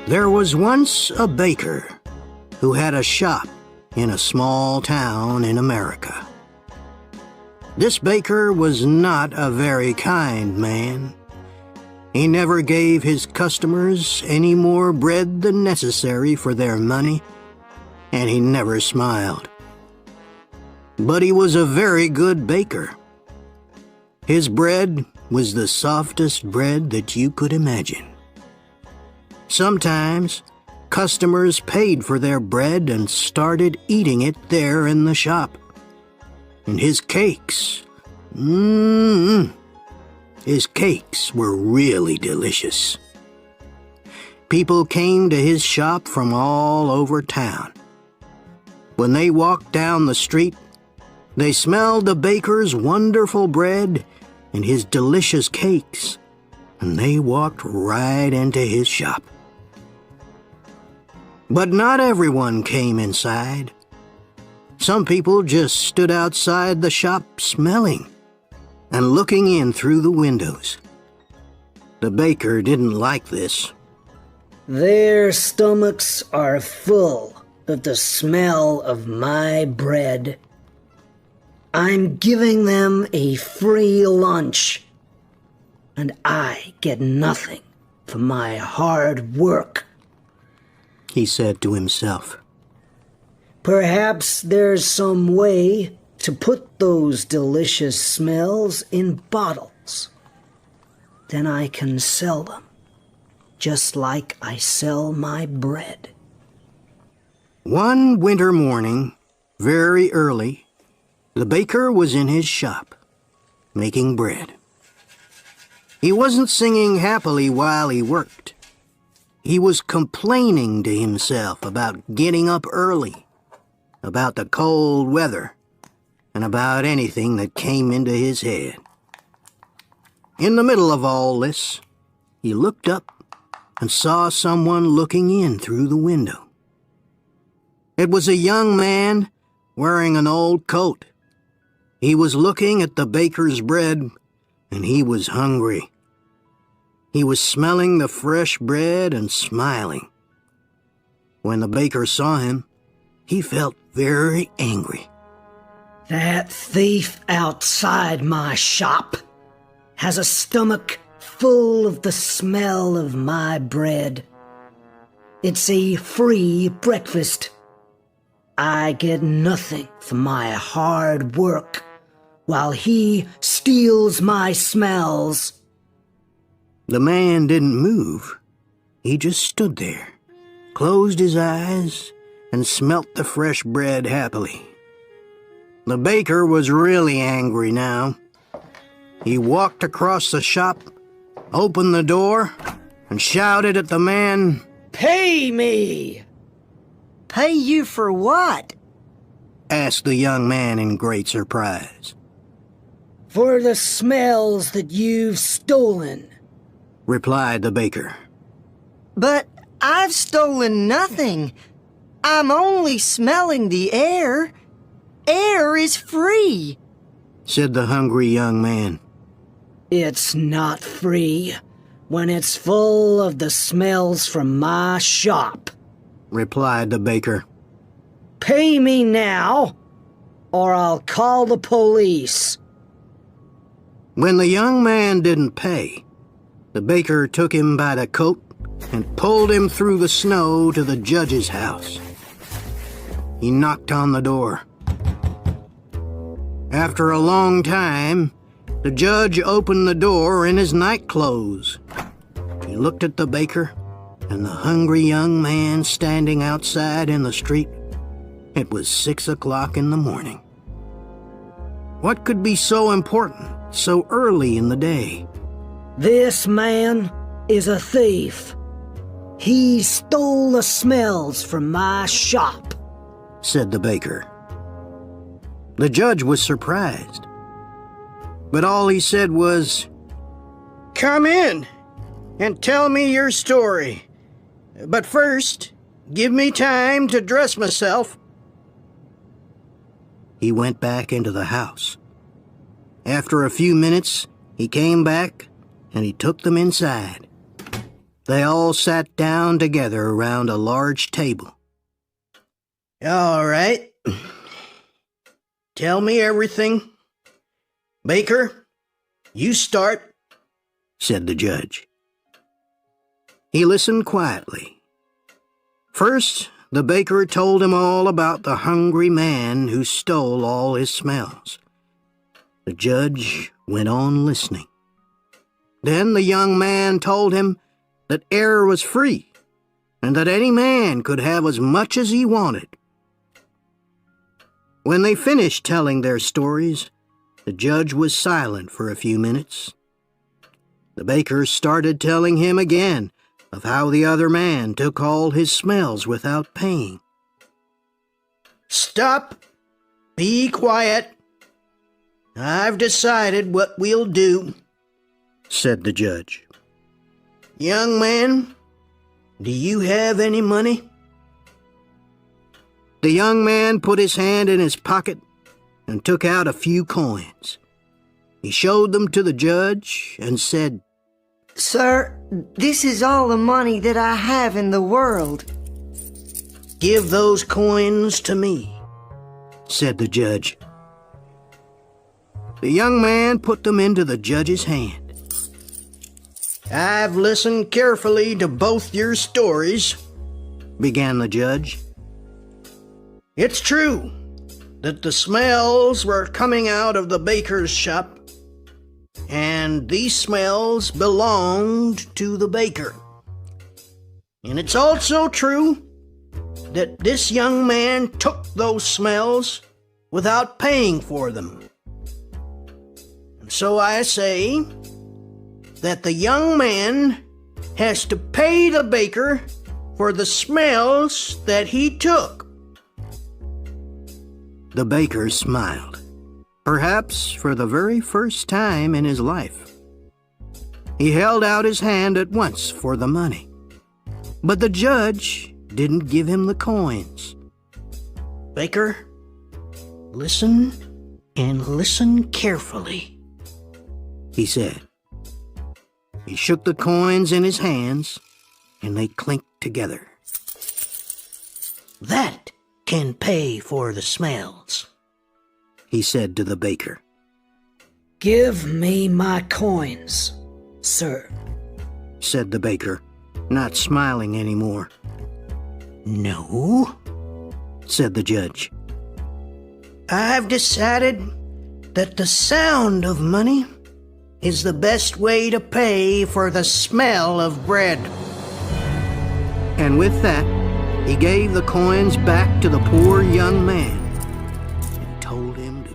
There was once a baker who had a shop in a small town in America. This baker was not a very kind man. He never gave his customers any more bread than necessary for their money, and he never smiled. But he was a very good baker. His bread was the softest bread that you could imagine. Sometimes, customers paid for their bread and started eating it there in the shop. And his cakes, his cakes were really delicious. People came to his shop from all over town. When they walked down the street, they smelled the baker's wonderful bread and his delicious cakes, and they walked right into his shop. But not everyone came inside. Some people just stood outside the shop smelling and looking in through the windows. The baker didn't like this. Their stomachs are full of the smell of my bread. I'm giving them a free lunch, and I get nothing for my hard work, he said to himself. Perhaps there's some way to put those delicious smells in bottles. Then I can sell them, just like I sell my bread. One winter morning, very early, the baker was in his shop, making bread. He wasn't singing happily while he worked. He was complaining to himself about getting up early, about the cold weather, and about anything that came into his head. In the middle of all this, he looked up and saw someone looking in through the window. It was a young man wearing an old coat. He was looking at the baker's bread, and he was hungry. He was smelling the fresh bread and smiling. When the baker saw him, he felt very angry. That thief outside my shop has a stomach full of the smell of my bread. It's a free breakfast. I get nothing for my hard work, while he steals my smells. The man didn't move. He just stood there, closed his eyes, and smelt the fresh bread happily. The baker was really angry now. He walked across the shop, opened the door, and shouted at the man, "Pay me!" Pay you for what? asked the young man in great surprise. For the smells that you've stolen, replied the baker. But I've stolen nothing. I'm only smelling the air. Air is free, said the hungry young man. It's not free when it's full of the smells from my shop, replied the baker. Pay me now, or I'll call the police. When the young man didn't pay, the baker took him by the coat and pulled him through the snow to the judge's house. He knocked on the door. After a long time, the judge opened the door in his nightclothes. He looked at the baker and the hungry young man standing outside in the street. It was 6 o'clock in the morning. What could be so important so early in the day? This man is a thief. He stole the smells from my shop, said the baker. The judge was surprised, but all he said was, "Come in and tell me your story. But first, give me time to dress myself." He went back into the house. After a few minutes, he came back and he took them inside. They all sat down together around a large table. "All right. Tell me everything. Baker, you start," said the judge. He listened quietly. First, the baker told him all about the hungry man who stole all his smells. The judge went on listening. Then the young man told him that air was free and that any man could have as much as he wanted. When they finished telling their stories, the judge was silent for a few minutes. The baker started telling him again of how the other man took all his smells without paying. "Stop! Be quiet! I've decided what we'll do," said the judge. "Young man, do you have any money?" The young man put his hand in his pocket and took out a few coins. He showed them to the judge and said, Sir, this is all the money that I have in the world. "Give those coins to me," said the judge. The young man put them into the judge's hand. "I've listened carefully to both your stories," began the judge. "It's true that the smells were coming out of the baker's shop, and these smells belonged to the baker. And it's also true that this young man took those smells without paying for them. And so I say that the young man has to pay the baker for the smells that he took." The baker smiled, perhaps for the very first time in his life. He held out his hand at once for the money, but the judge didn't give him the coins. "Baker, listen and listen carefully," he said. He shook the coins in his hands, and they clinked together. "That can pay for the smells," he said to the baker. Give me my coins, sir, said the baker, not smiling anymore. "No," said the judge. "I've decided that the sound of money is the best way to pay for the smell of bread." And with that, he gave the coins back to the poor young man and told him to